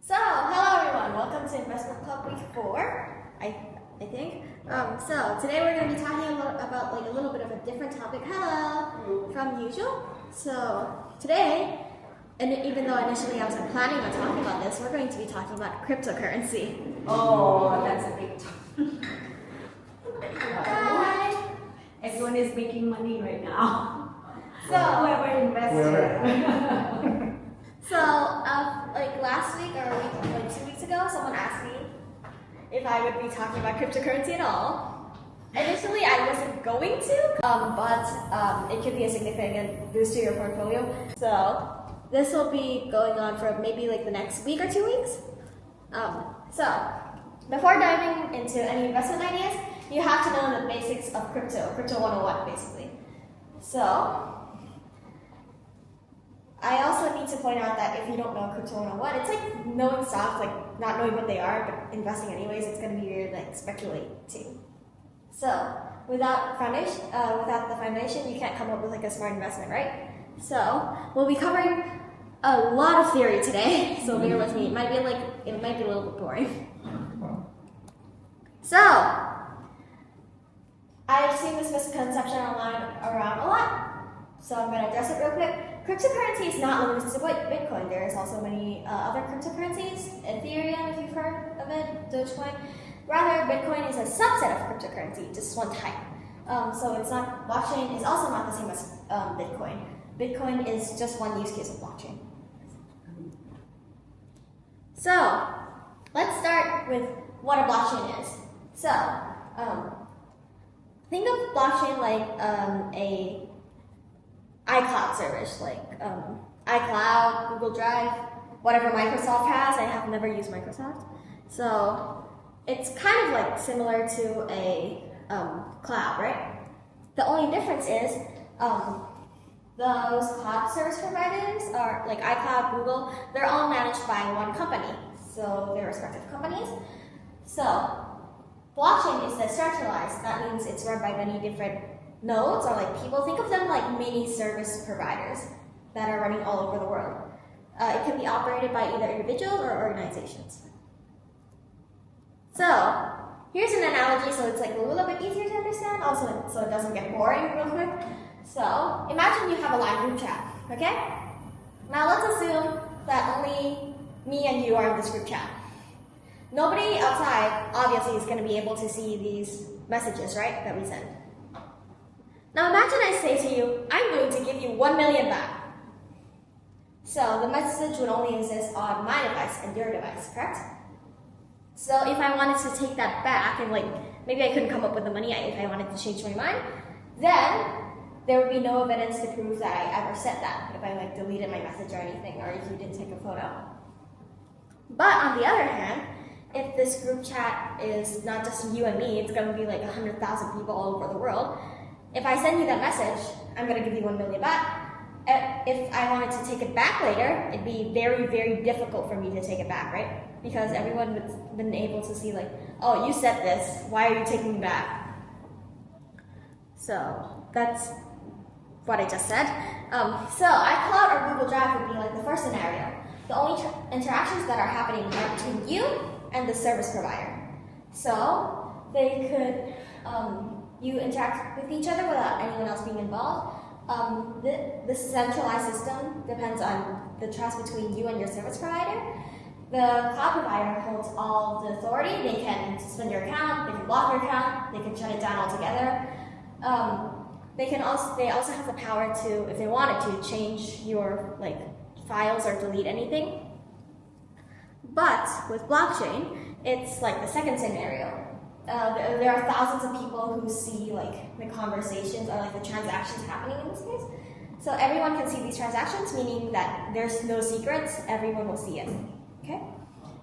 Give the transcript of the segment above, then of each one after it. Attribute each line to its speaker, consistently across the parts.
Speaker 1: So, hello everyone. Welcome to Investment Club Week 4, I think. So today we're going to be talking about a little bit of a different topic. Hello, from usual. So today, and even though initially I wasn't planning on talking about this, we're going to be talking about cryptocurrency.
Speaker 2: Oh, that's a big topic.
Speaker 1: Hi.
Speaker 2: Everyone is making money right now.
Speaker 1: So
Speaker 2: whoever invested.
Speaker 1: So, last week or 2 weeks ago, someone asked me if I would be talking about cryptocurrency at all. Initially, I wasn't going to, but it could be a significant boost to your portfolio. So, this will be going on for maybe the next week or 2 weeks. So, before diving into any investment ideas, you have to know the basics of crypto 101 basically. So, I also need to point out that if you don't know Crypto 101, it's like knowing stocks, not knowing what they are, but investing anyways. It's going to be weird, speculating. So, without the foundation, you can't come up with a smart investment, right? So, we'll be covering a lot of theory today. So bear with me. It might be a little bit boring. So, I've seen this misconception online around a lot. So I'm going to address it real quick. Cryptocurrency is not limited to Bitcoin. There's also many other cryptocurrencies. Ethereum, if you've heard of it, Dogecoin. Rather, Bitcoin is a subset of cryptocurrency, just one type. So it's not, blockchain is also not the same as Bitcoin. Bitcoin is just one use case of blockchain. So, let's start with what a blockchain is. So, think of blockchain like a iCloud service, iCloud, Google Drive, whatever Microsoft has. I have never used Microsoft. So it's kind of similar to a cloud, right? The only difference is those cloud service providers are like iCloud, Google, they're all managed by one company. So they're respective companies. So blockchain is decentralized. That means it's run by many different nodes or people. Think of them like mini service providers that are running all over the world. It can be operated by either individuals or organizations. So here's an analogy, so it's a little bit easier to understand, also so it doesn't get boring real quick. So imagine you have a live group chat, okay? Now let's assume that only me and you are in this group chat. Nobody outside obviously is going to be able to see these messages, right, that we send. Now imagine I say to you, I'm going to give you 1 million back. So the message would only exist on my device and your device, correct? So if I wanted to take that back and maybe I couldn't come up with the money if I wanted to change my mind, then there would be no evidence to prove that I ever said that, if I deleted my message or anything, or if you didn't take a photo. But on the other hand, if this group chat is not just you and me, it's going to be 100,000 people all over the world. If I send you that message, I'm going to give you 1 million back. If I wanted to take it back later, it'd be very, very difficult for me to take it back, right? Because everyone would have been able to see oh, you said this, why are you taking it back? So that's what I just said. So iCloud or Google Drive would be the first scenario. The only interactions that are happening are between you and the service provider. So they could, you interact with each other without anyone else being involved. The centralized system depends on the trust between you and your service provider. The cloud provider holds all the authority. They can suspend your account, they can block your account, they can shut it down altogether. They also have the power to, if they wanted to, change your files or delete anything. But with blockchain, it's the second scenario. There are thousands of people who see the conversations or the transactions happening in this case. So everyone can see these transactions, meaning that there's no secrets, everyone will see it. Okay?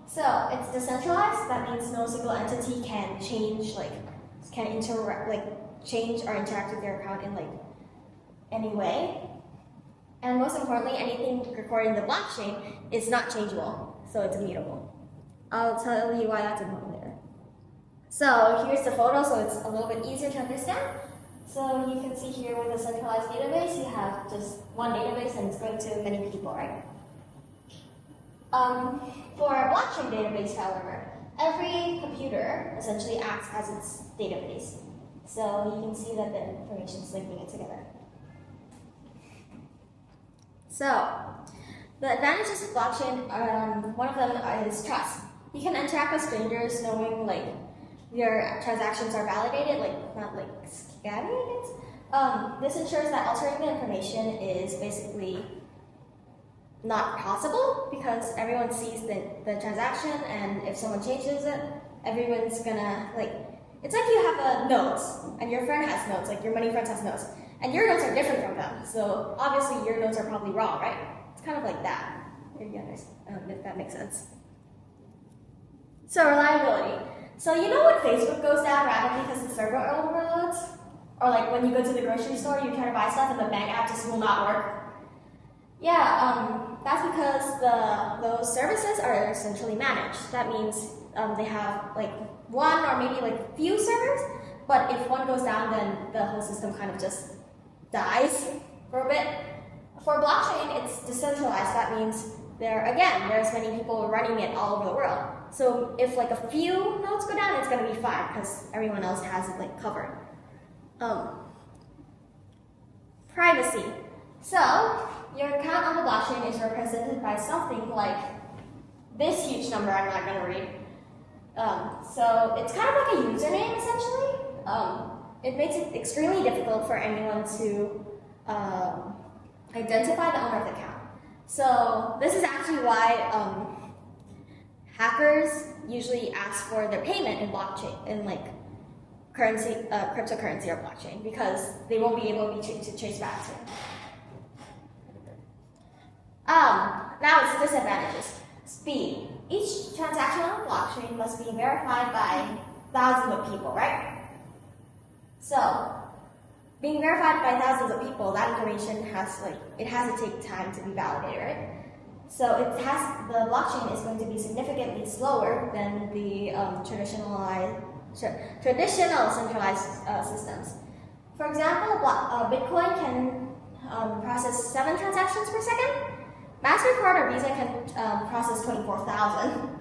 Speaker 1: So it's decentralized, that means no single entity can change, change or interact with their account in any way. And most importantly, anything recorded in the blockchain is not changeable, so it's immutable. I'll tell you why that's important later. So here's the photo, so it's a little bit easier to understand. So you can see here with a centralized database, you have just one database and it's going to many people, right? For a blockchain database, however, every computer essentially acts as its database. So you can see that the information is linking it together. So the advantages of blockchain, one of them is trust. You can interact with strangers knowing like your transactions are validated, like not like scamming. This ensures that altering the information is basically not possible because everyone sees the transaction, and if someone changes it, everyone's gonna like, it's like you have a notes and your friend has notes, like your money friend has notes, and your notes are different from them. So obviously your notes are probably wrong, right? It's kind of like that, if you understand, if that makes sense. So reliability. So you know when Facebook goes down randomly because the server overloads? Or like when you go to the grocery store, you try to buy stuff and the bank app just will not work? Yeah, that's because those services are centrally managed. That means they have like one or maybe like few servers, but if one goes down, then the whole system kind of just dies for a bit. For blockchain, it's decentralized. That means there's many people running it all over the world. So if like a few nodes go down, it's gonna be fine because everyone else has it like covered. Privacy. So your account on the blockchain is represented by something like this huge number I'm not going to read. So it's kind of like a username essentially. It makes it extremely difficult for anyone to identify the owner of the account. So this is actually why hackers usually ask for their payment in blockchain, in like currency, cryptocurrency or blockchain, because they won't be able to trace back to it. Now it's disadvantages. Speed. Each transaction on the blockchain must be verified by thousands of people, right? So, being verified by thousands of people, that information has to take time to be validated, right? So the blockchain is going to be significantly slower than the traditional centralized systems. For example, Bitcoin can process 7 transactions per second. MasterCard or Visa can process 24,000.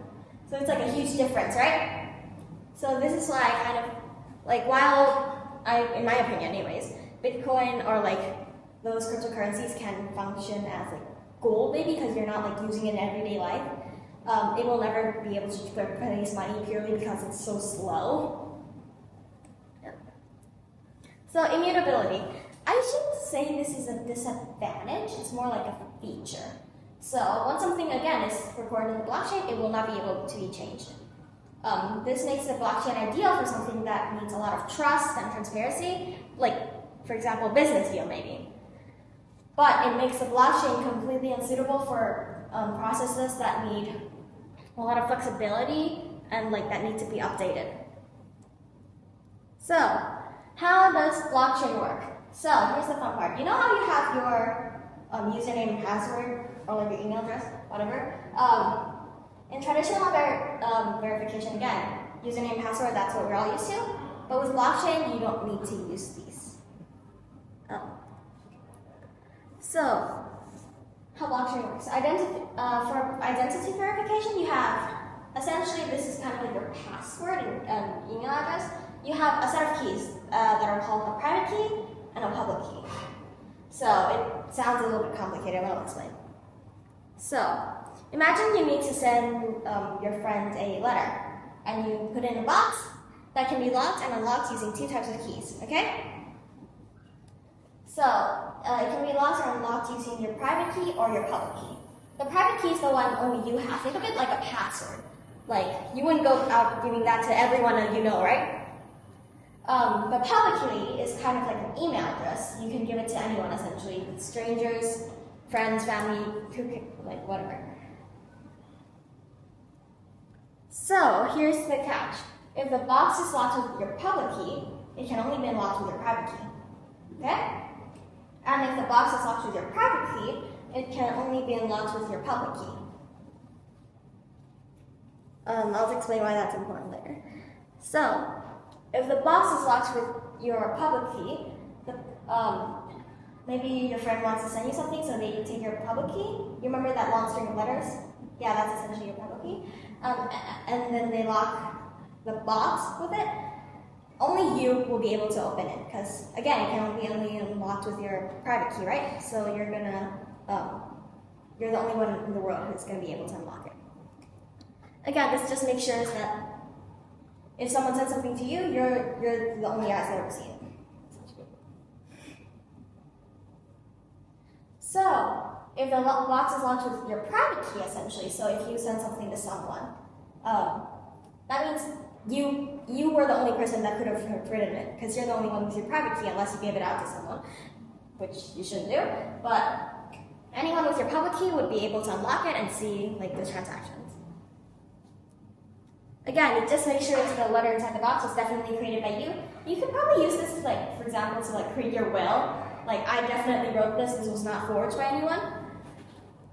Speaker 1: So it's like a huge difference, right? So this is why kind of like in my opinion anyways, Bitcoin or like those cryptocurrencies can function as like gold maybe because you're not like using it in everyday life. It will never be able to replace money purely because it's so slow. Yeah. So immutability. I shouldn't say this is a disadvantage, it's more like a feature. So once something again is recorded in the blockchain, it will not be able to be changed. This makes the blockchain ideal for something that needs a lot of trust and transparency, like for example, business deal maybe. But it makes the blockchain completely unsuitable for processes that need a lot of flexibility and like that need to be updated. So, how does blockchain work? So, here's the fun part. You know how you have your username and password, or like your email address, whatever? In traditional verification, again, username, password, that's what we're all used to. But with blockchain, you don't need to use these. So, how blockchain works. For identity verification, you have, essentially this is kind of like your password and email address. You have a set of keys that are called a private key and a public key. So it sounds a little bit complicated, but I'll explain. So imagine you need to send your friend a letter, and you put it in a box that can be locked and unlocked using 2 types of keys, okay? So it can be locked or unlocked using your private key or your public key. The private key is the one only you have. Think of it like a password. Like, you wouldn't go out giving that to everyone that you know, right? The public key is kind of like an email address. You can give it to anyone, essentially. Strangers, friends, family, like whatever. So, here's the catch. If the box is locked with your public key, it can only be unlocked with your private key. Okay? And if the box is locked with your private key, it can only be unlocked with your public key. I'll explain why that's important later. So, if the box is locked with your public key, maybe your friend wants to send you something, so they take your public key. You remember that long string of letters? Yeah, that's essentially your public key. And then they lock the box with it. Only you will be able to open it because again, it can be only unlocked with your private key, right? So you're the only one in the world who's gonna be able to unlock it. Again, this just makes sure that if someone says something to you, you're the only eyes that ever see it. So if the box is launched with your private key, essentially, so if you send something to someone, that means you were the only person that could have written it, because you're the only one with your private key, unless you give it out to someone, which you shouldn't do. But anyone with your public key would be able to unlock it and see like the transactions. Again, it just makes sure that the letter inside the box was definitely created by you. You could probably use this to, like, for example, to like create your will. Like, I definitely wrote this. This was not forged by anyone.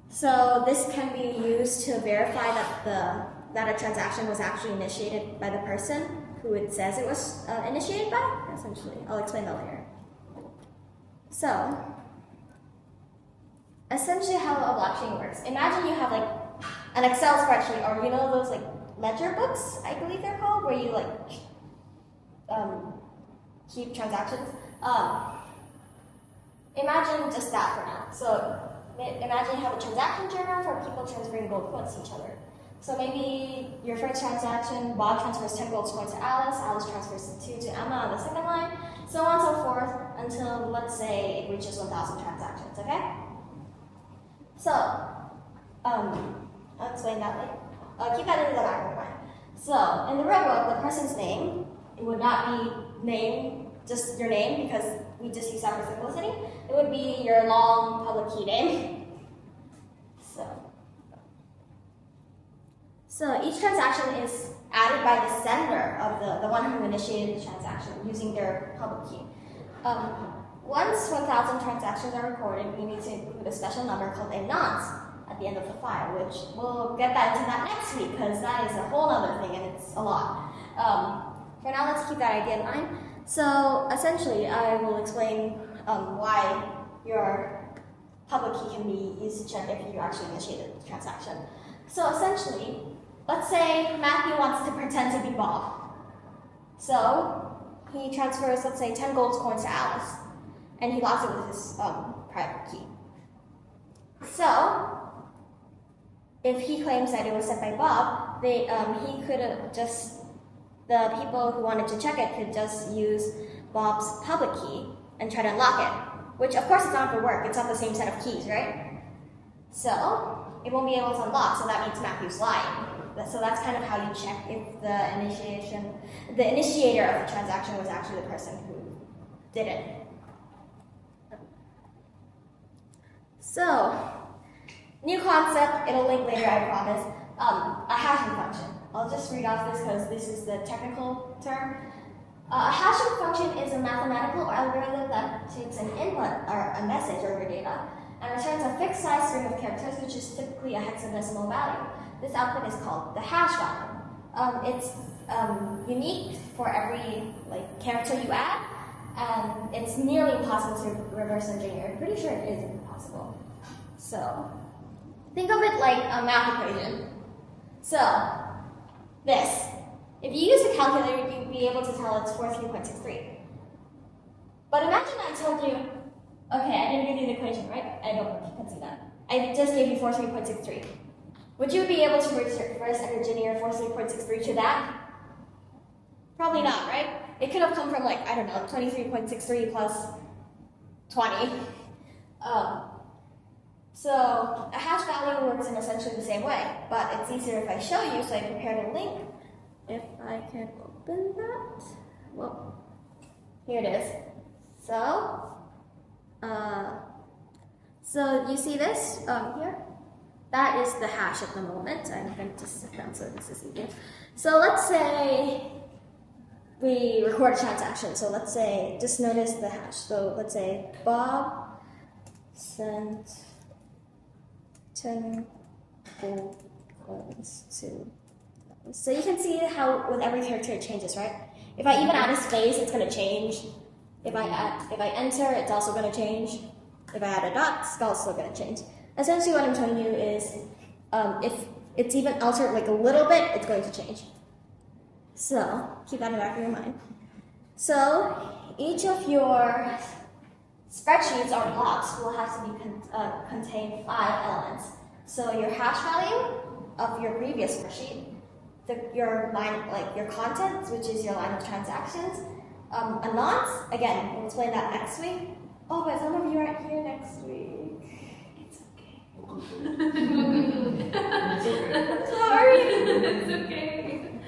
Speaker 1: So this can be used to verify that a transaction was actually initiated by the person who it says it was initiated by. Essentially, I'll explain that later. So, essentially, how a blockchain works. Imagine you have like an Excel spreadsheet, or you know those like ledger books, I believe they're called, where you like keep transactions. Imagine just that for now. So imagine you have a transaction journal for people transferring gold coins to each other. So maybe your first transaction, Bob transfers 10 gold coins to Alice, Alice transfers 2 to Emma on the second line, so on and so forth until, let's say, it reaches 1,000 transactions, okay? So, I'll explain that later. Keep that in the back of your mind. So, in the real world, the person's name, it would not be name, just your name, because we just use that for simplicity. It would be your long public key name. So each transaction is added by the sender of the one who initiated the transaction using their public key. Once 1,000 transactions are recorded, we need to include a special number called a nonce at the end of the file, which we'll get back to that next week because that is a whole other thing and it's a lot. For now, let's keep that idea in mind. So essentially, I will explain why your public key can be used to check if you actually initiated the transaction. So essentially, let's say Matthew wants to pretend to be Bob. So he transfers, let's say, 10 gold coins to Alice, and he locks it with his private key. So if he claims that it was sent by Bob, he could the people who wanted to check it could just use Bob's public key and try to unlock it, which of course it's not going to work. It's not the same set of keys, right? So it won't be able to unlock, so that means Matthew's lying. So that's kind of how you check if the initiator of the transaction was actually the person who did it. So, new concept, it'll link later, I promise. A hashing function. I'll just read off this because this is the technical term. A hashing function is a mathematical algorithm that takes an input, or a message, or your data, and returns a fixed size string of characters, which is typically a hexadecimal value. This output is called the hash value. It's unique for every character you add, and it's nearly impossible to reverse engineer. I'm pretty sure it is impossible. So, think of it like a math equation. So, this. If you use a calculator, you'd be able to tell it's 43.63. But imagine I told you, okay, I didn't give you the equation, right? I don't know if you can see that. I just gave you 43.63. Would you be able to reverse engineer 43.63 to that? Probably not, right? It could have come from 23.63 plus 20. So a hash value works in essentially the same way, but it's easier if I show you, so I prepared a link. If I can open that. Well, here it is. So you see this here? That is the hash at the moment. I'm going to sit down so this is easier. So let's say we record a transaction. So let's say, just notice the hash. So let's say Bob sent 10 gold coins to. So you can see how with every character it changes, right? If I even add a space, it's going to change. If I enter, it's also going to change. If I add a dot, it's also going to change. Essentially what I'm telling you is if it's even altered like a little bit, it's going to change. So keep that in the back of your mind. So each of your spreadsheets or blocks will have to be contain 5 elements. So your hash value of your previous spreadsheet, your line, like your content, which is your line of transactions, anons. Again, we'll explain that next week. Oh, but some of you aren't here next week. It's okay. Sorry.
Speaker 2: It's okay.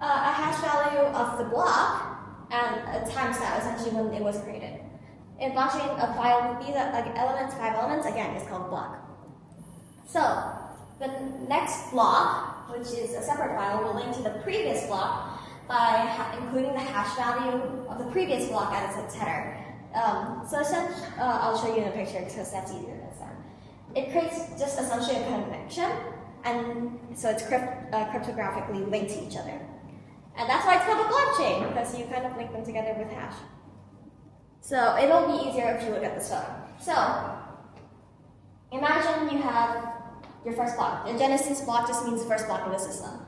Speaker 1: A hash value of the block and a timestamp, essentially when it was created. In blockchain, a file would be that like elements, 5 elements, again, is called block. So the next block, which is a separate file, will link to the previous block by including the hash value of the previous block as its header. I'll show you in a picture because that's easier to understand. It creates just essentially a connection, and so it's cryptographically linked to each other. And that's why it's called a blockchain, because you kind of link them together with hash. So it'll be easier if you look at this photo. So imagine you have your first block. The Genesis block just means the first block of the system.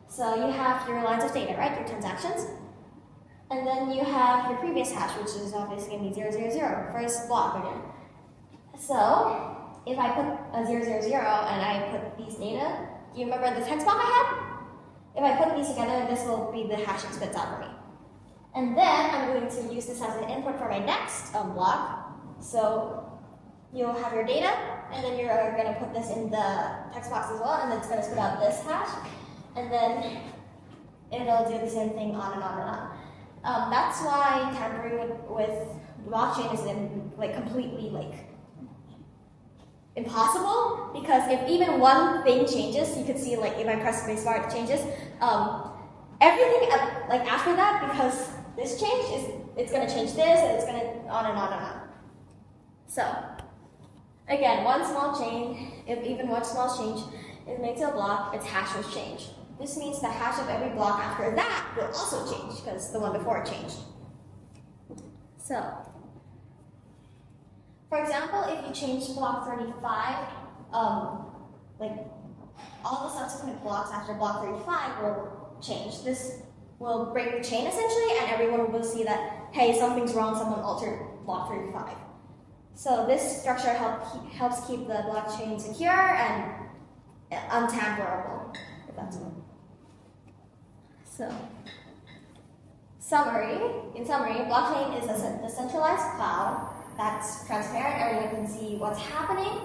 Speaker 1: So you have your lines of data, right? Your transactions. And then you have your previous hash, which is obviously going to be 000, first block again. So if I put a 000 and I put these data, do you remember the text block I had? If I put these together, this will be the hash it spits out for me. And then I'm going to use this as an input for my next block. So you'll have your data, and then you're going to put this in the text box as well, and then it's going to spit out this hash. And then it'll do the same thing on and on and on. That's why tampering with blockchain is completely impossible, because if even one thing changes, you could see if I press spacebar, it changes. Everything after that, because this change it's going to change this, and it's going to on and on and on. So again, one small change, if even one small change is made to a block, its hash will change. This means the hash of every block after that will also change, because the one before it changed. So, for example, if you change block 35, all the subsequent blocks after block 35 will change. This will break the chain essentially, and everyone will see that, hey, something's wrong, someone altered block 35. So this structure helps keep the blockchain secure and untamperable, if that's one. So, in summary, blockchain is a decentralized cloud that's transparent. Everyone can see what's happening.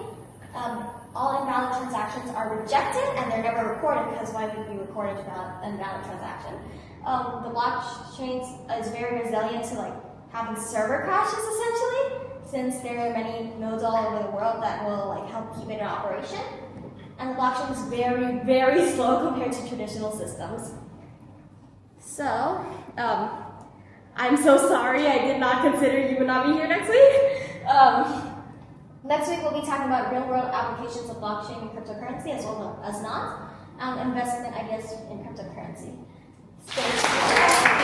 Speaker 1: All invalid transactions are rejected, and they're never recorded, because why would you record an invalid transaction? The blockchain is very resilient to having server crashes, essentially, since there are many nodes all over the world that will help keep it in operation. And the blockchain is very, very slow compared to traditional systems. So, I'm so sorry, I did not consider you would not be here next week. Next week we'll be talking about real-world applications of blockchain and cryptocurrency, as well as not, investment ideas in cryptocurrency. Stay tuned.